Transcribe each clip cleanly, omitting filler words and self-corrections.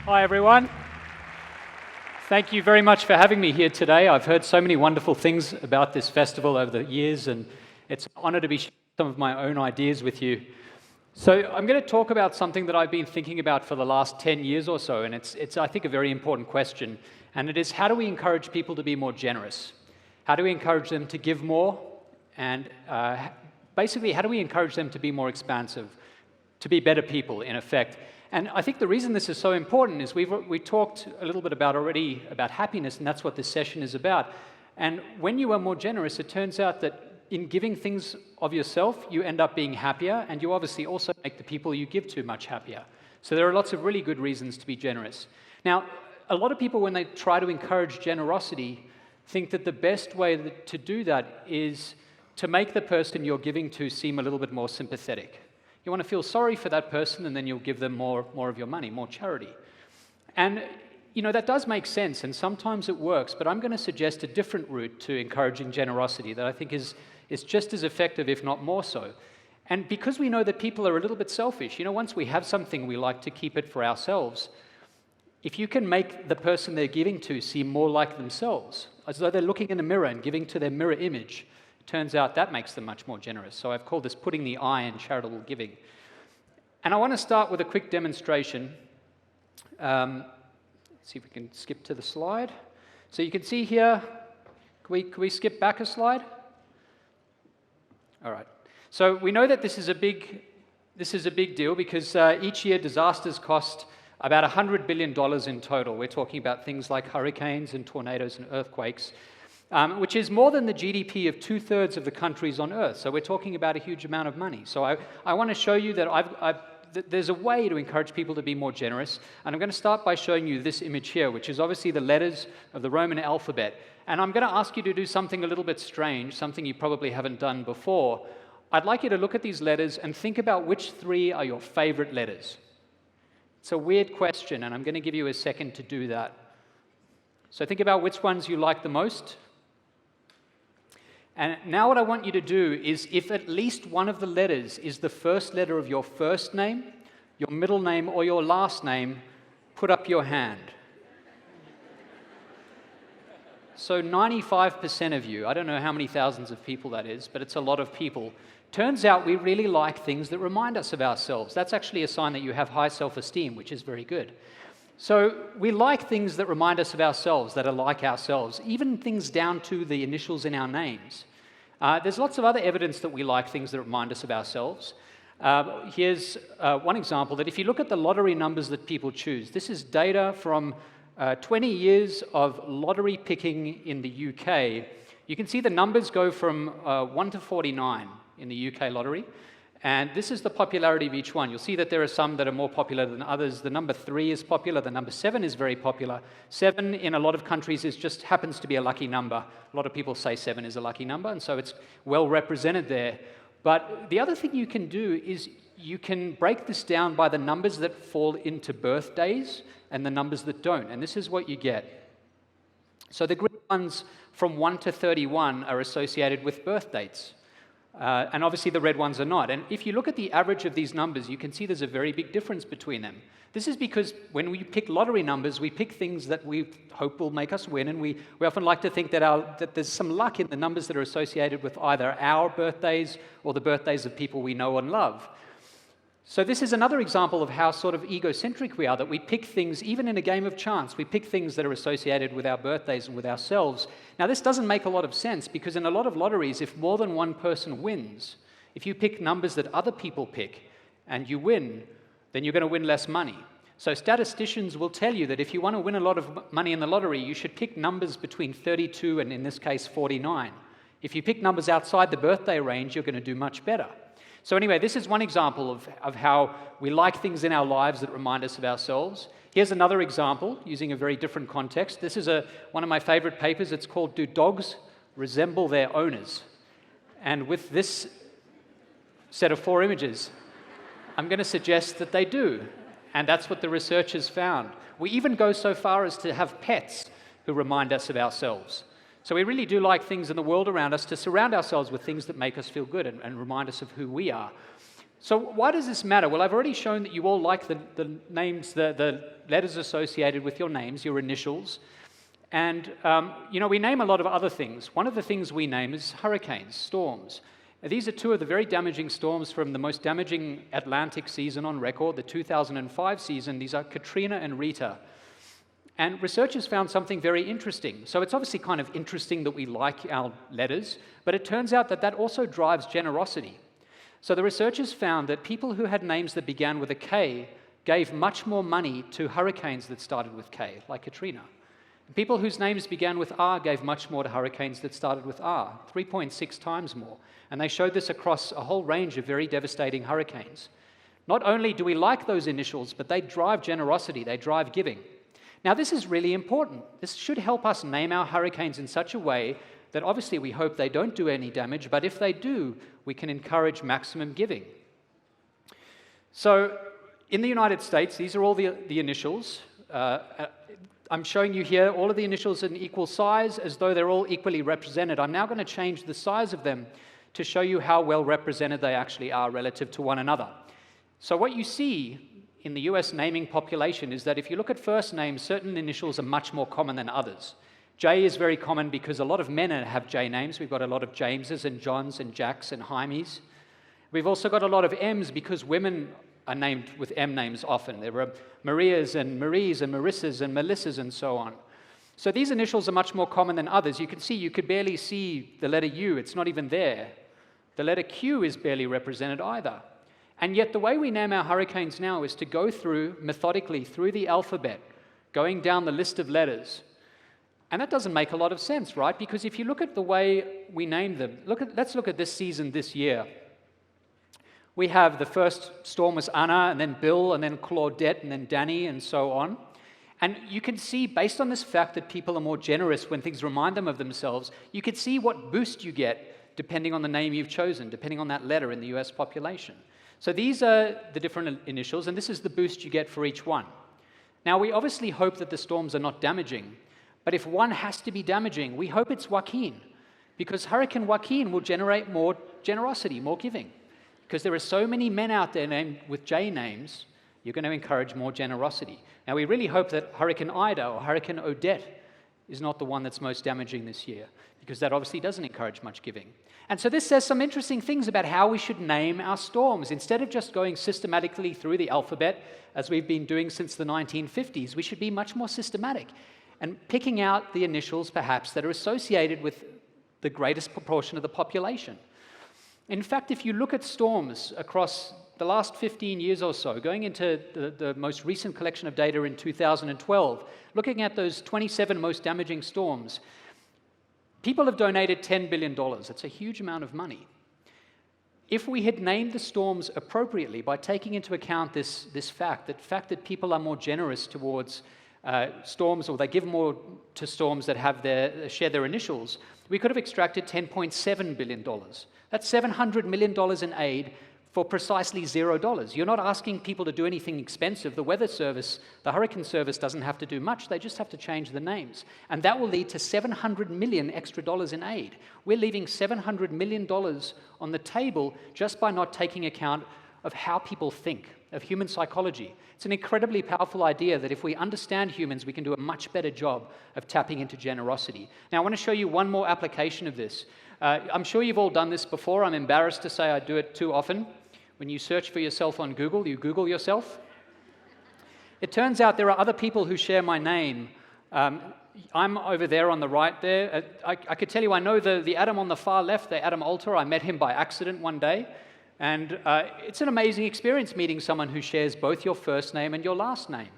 Hi everyone. Thank you very much for having me here today. I've heard so many wonderful things about this festival over the years, and it's an honor to be sharing some of my own ideas with you. So I'm going to talk about something that I've been thinking about for the last 10 years or so, and it's I think, a very important question, and it is, how do we encourage people to be more generous? How do we encourage them to give more? And basically, how do we encourage them to be more expansive, to be better people, in effect? And I think the reason this is so important is we talked a little bit already about happiness, and that's what this session is about. And when you are more generous, it turns out that in giving things of yourself, you end up being happier, and you obviously also make the people you give to much happier. So there are lots of really good reasons to be generous. Now, a lot of people, when they try to encourage generosity, think that the best way to do that is to make the person you're giving to seem a little bit more sympathetic. You want to feel sorry for that person, and then you'll give them more of your money, more charity. And that does make sense, and sometimes it works, but I'm going to suggest a different route to encouraging generosity that I think is just as effective, if not more so. And because we know that people are a little bit selfish, once we have something, we like to keep it for ourselves. If you can make the person they're giving to seem more like themselves, as though they're looking in a mirror and giving to their mirror image, turns out that makes them much more generous. So I've called this putting the I in charitable giving. And I want to start with a quick demonstration. Let's see if we can skip to the slide. So you can see here, can we skip back a slide? All right. So we know that this is a big deal because each year disasters cost about $100 billion in total. We're talking about things like hurricanes and tornadoes and earthquakes, which is more than the GDP of 2/3 of the countries on Earth. So we're talking about a huge amount of money. So I want to show you that there's a way to encourage people to be more generous. And I'm going to start by showing you this image here, which is obviously the letters of the Roman alphabet. And I'm going to ask you to do something a little bit strange, something you probably haven't done before. I'd like you to look at these letters and think about which three are your favorite letters. It's a weird question, and I'm going to give you a second to do that. So think about which ones you like the most. And now what I want you to do is, if at least one of the letters is the first letter of your first name, your middle name, or your last name, put up your hand. So 95% of you, I don't know how many thousands of people that is, but it's a lot of people. Turns out we really like things that remind us of ourselves. That's actually a sign that you have high self-esteem, which is very good. So we like things that remind us of ourselves, that are like ourselves, even things down to the initials in our names. There's lots of other evidence that we like things that remind us of ourselves. Here's one example, that if you look at the lottery numbers that people choose, this is data from 20 years of lottery picking in the UK. You can see the numbers go from 1 to 49 in the UK lottery. And this is the popularity of each one. You'll see that there are some that are more popular than others. The number 3 is popular. The number 7 is very popular. 7 in a lot of countries just happens to be a lucky number. A lot of people say 7 is a lucky number, and so it's well represented there. But the other thing you can do is you can break this down by the numbers that fall into birthdays and the numbers that don't. And this is what you get. So the green ones from 1 to 31 are associated with birth dates. And obviously the red ones are not. And if you look at the average of these numbers, you can see there's a very big difference between them. This is because when we pick lottery numbers, we pick things that we hope will make us win, and we often like to think that there's some luck in the numbers that are associated with either our birthdays or the birthdays of people we know and love. So this is another example of how sort of egocentric we are, that we pick things, even in a game of chance, we pick things that are associated with our birthdays and with ourselves. Now, this doesn't make a lot of sense, because in a lot of lotteries, if more than one person wins, if you pick numbers that other people pick and you win, then you're going to win less money. So statisticians will tell you that if you want to win a lot of money in the lottery, you should pick numbers between 32 and, in this case, 49. If you pick numbers outside the birthday range, you're going to do much better. So anyway, this is one example of how we like things in our lives that remind us of ourselves. Here's another example using a very different context. This is one of my favorite papers. It's called "Do Dogs Resemble Their Owners?" And with this set of 4 images, I'm going to suggest that they do. And that's what the researchers found. We even go so far as to have pets who remind us of ourselves. So we really do like things in the world around us to surround ourselves with things that make us feel good and remind us of who we are. So why does this matter? Well, I've already shown that you all like the names, the letters associated with your names, your initials. And, we name a lot of other things. One of the things we name is hurricanes, storms. These are two of the very damaging storms from the most damaging Atlantic season on record, the 2005 season. These are Katrina and Rita. And researchers found something very interesting. So it's obviously kind of interesting that we like our letters, but it turns out that that also drives generosity. So the researchers found that people who had names that began with a K gave much more money to hurricanes that started with K, like Katrina. People whose names began with R gave much more to hurricanes that started with R, 3.6 times more. And they showed this across a whole range of very devastating hurricanes. Not only do we like those initials, but they drive generosity, they drive giving. Now, this is really important. This should help us name our hurricanes in such a way that obviously we hope they don't do any damage, but if they do, we can encourage maximum giving. So, in the United States, these are all the initials. I'm showing you here all of the initials in equal size as though they're all equally represented. I'm now going to change the size of them to show you how well represented they actually are relative to one another. So what you see in the US naming population is that if you look at first names, certain initials are much more common than others. J is very common because a lot of men have J names. We've got a lot of Jameses and Johns and Jacks and Jaimes. We've also got a lot of M's because women are named with M names often. There are Marias and Maries and Marissas and Melissas and so on. So these initials are much more common than others. You can see, you could barely see the letter U. It's not even there. The letter Q is barely represented either. And yet the way we name our hurricanes now is to go through, methodically, through the alphabet, going down the list of letters. And that doesn't make a lot of sense, right? Because if you look at the way we name them, let's look at this season this year. We have the first storm was Anna, and then Bill, and then Claudette, and then Danny, and so on. And you can see, based on this fact that people are more generous when things remind them of themselves, you can see what boost you get depending on the name you've chosen, depending on that letter in the US population. So these are the different initials, and this is the boost you get for each one. Now, we obviously hope that the storms are not damaging, but if one has to be damaging, we hope it's Joaquin, because Hurricane Joaquin will generate more generosity, more giving. Because there are so many men out there named with J names, you're going to encourage more generosity. Now, we really hope that Hurricane Ida or Hurricane Odette is not the one that's most damaging this year, because that obviously doesn't encourage much giving. And so this says some interesting things about how we should name our storms. Instead of just going systematically through the alphabet, as we've been doing since the 1950s, we should be much more systematic and picking out the initials, perhaps, that are associated with the greatest proportion of the population. In fact, if you look at storms across the last 15 years or so, going into the most recent collection of data in 2012, looking at those 27 most damaging storms, people have donated $10 billion. That's a huge amount of money. If we had named the storms appropriately by taking into account this fact that people are more generous towards storms, or they give more to storms that have share their initials, we could have extracted $10.7 billion. That's $700 million in aid for precisely $0. You're not asking people to do anything expensive. The weather service, the hurricane service doesn't have to do much. They just have to change the names. And that will lead to $700 million extra dollars in aid. We're leaving $700 million on the table just by not taking account of how people think, of human psychology. It's an incredibly powerful idea that if we understand humans, we can do a much better job of tapping into generosity. Now, I want to show you one more application of this. I'm sure you've all done this before. I'm embarrassed to say I do it too often. When you search for yourself on Google, you Google yourself. It turns out there are other people who share my name. I'm over there on the right there. I could tell you I know the Adam on the far left, the Adam Alter. I met him by accident one day. And it's an amazing experience meeting someone who shares both your first name and your last name.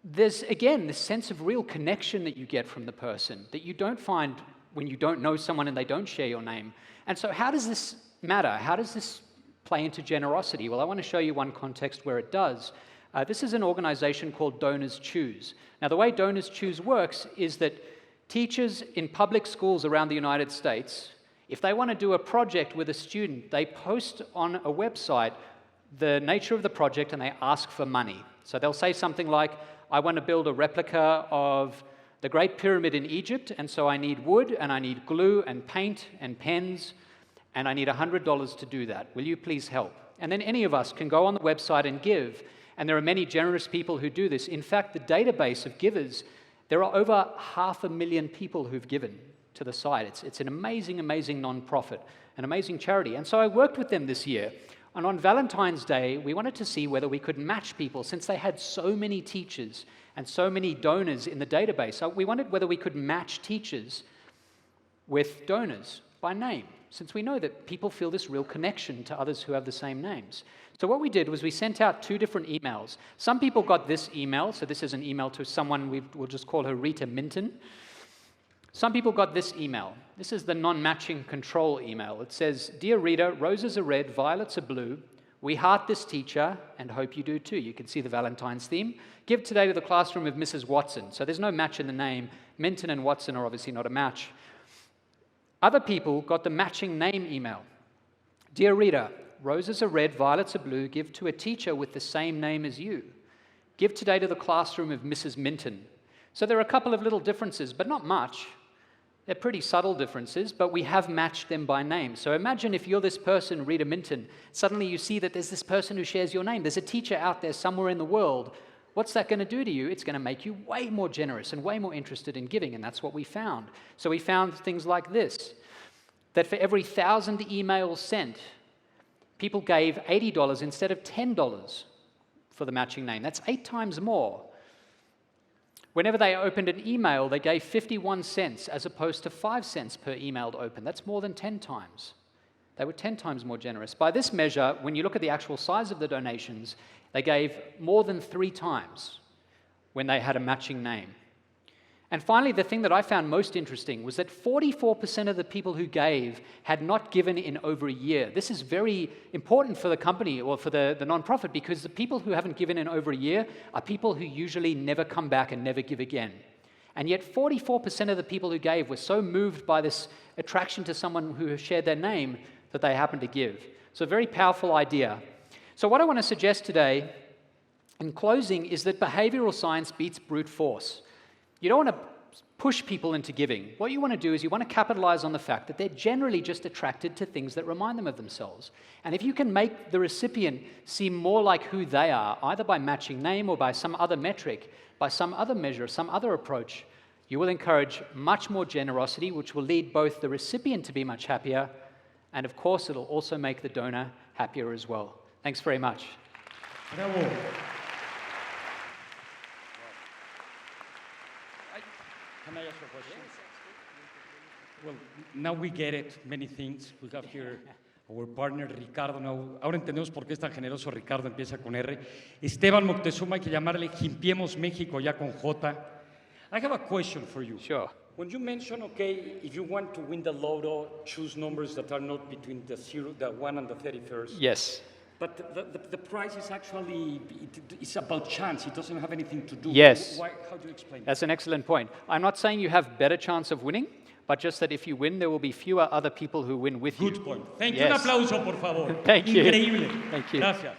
There's, again, this sense of real connection that you get from the person that you don't find when you don't know someone and they don't share your name. And so how does this matter? How does this play into generosity? Well, I want to show you one context where it does. This is an organization called Donors Choose. Now, the way Donors Choose works is that teachers in public schools around the United States, if they want to do a project with a student, they post on a website the nature of the project and they ask for money. So they'll say something like, I want to build a replica of the Great Pyramid in Egypt, and so I need wood, and I need glue, and paint, and pens. and I need $100 to do that. Will you please help? And then any of us can go on the website and give, and there are many generous people who do this. In fact, the database of givers, there are over 500,000 people who've given to the site. It's an amazing, amazing non-profit, an amazing charity. And so I worked with them this year. And on Valentine's Day, we wanted to see whether we could match people, since they had so many teachers and so many donors in the database. So we wondered whether we could match teachers with donors by name, since we know that people feel this real connection to others who have the same names. So what we did was we sent out 2 different emails. Some people got this email, so this is an email to someone, we'll just call her Rita Minton. Some people got this email. This is the non-matching control email. It says, "Dear Rita, roses are red, violets are blue. We heart this teacher and hope you do too." You can see the Valentine's theme. "Give today to the classroom of Mrs. Watson." So there's no match in the name. Minton and Watson are obviously not a match. Other people got the matching name email. "Dear Rita, roses are red, violets are blue. Give to a teacher with the same name as you. Give today to the classroom of Mrs. Minton." So there are a couple of little differences, but not much. They're pretty subtle differences, but we have matched them by name. So imagine if you're this person, Rita Minton, suddenly you see that there's this person who shares your name. There's a teacher out there somewhere in the world. What's that going to do to you? It's going to make you way more generous and way more interested in giving, and that's what we found. So we found things like this, that for every 1,000 emails sent, people gave $80 instead of $10 for the matching name. That's 8 times more. Whenever they opened an email, they gave 51 cents as opposed to 5 cents per email to open. That's more than 10 times. They were 10 times more generous. By this measure, when you look at the actual size of the donations, they gave more than 3 times when they had a matching name. And finally, the thing that I found most interesting was that 44% of the people who gave had not given in over a year. This is very important for the company or for the nonprofit, because the people who haven't given in over a year are people who usually never come back and never give again. And yet 44% of the people who gave were so moved by this attraction to someone who shared their name that they happened to give. So a very powerful idea. So what I want to suggest today, in closing, is that behavioral science beats brute force. You don't want to push people into giving. What you want to do is you want to capitalize on the fact that they're generally just attracted to things that remind them of themselves. And if you can make the recipient seem more like who they are, either by matching name or by some other metric, by some other measure, some other approach, you will encourage much more generosity, which will lead both the recipient to be much happier, and of course, it'll also make the donor happier as well. Thanks very much. Bravo. Can I ask you a question? Well, now we get it, many things. We have here our partner Ricardo. Now, ahora entendemos por qué es tan generoso Ricardo, empieza con R. Esteban Moctezuma, hay que llamarle Jimpiemos México ya con J. I have a question for you. Sure. When you mention, okay, if you want to win the lotto, choose numbers that are not between the 1 and the 31st. Yes. But the prize is actually, it's about chance. It doesn't have anything to do. Yes. How do you explain that? That's an excellent point. I'm not saying you have better chance of winning, but just that if you win, there will be fewer other people who win with you. Good point. Thank you. Yes. Un aplauso, por favor. Thank you. Increíble. Thank you. Gracias.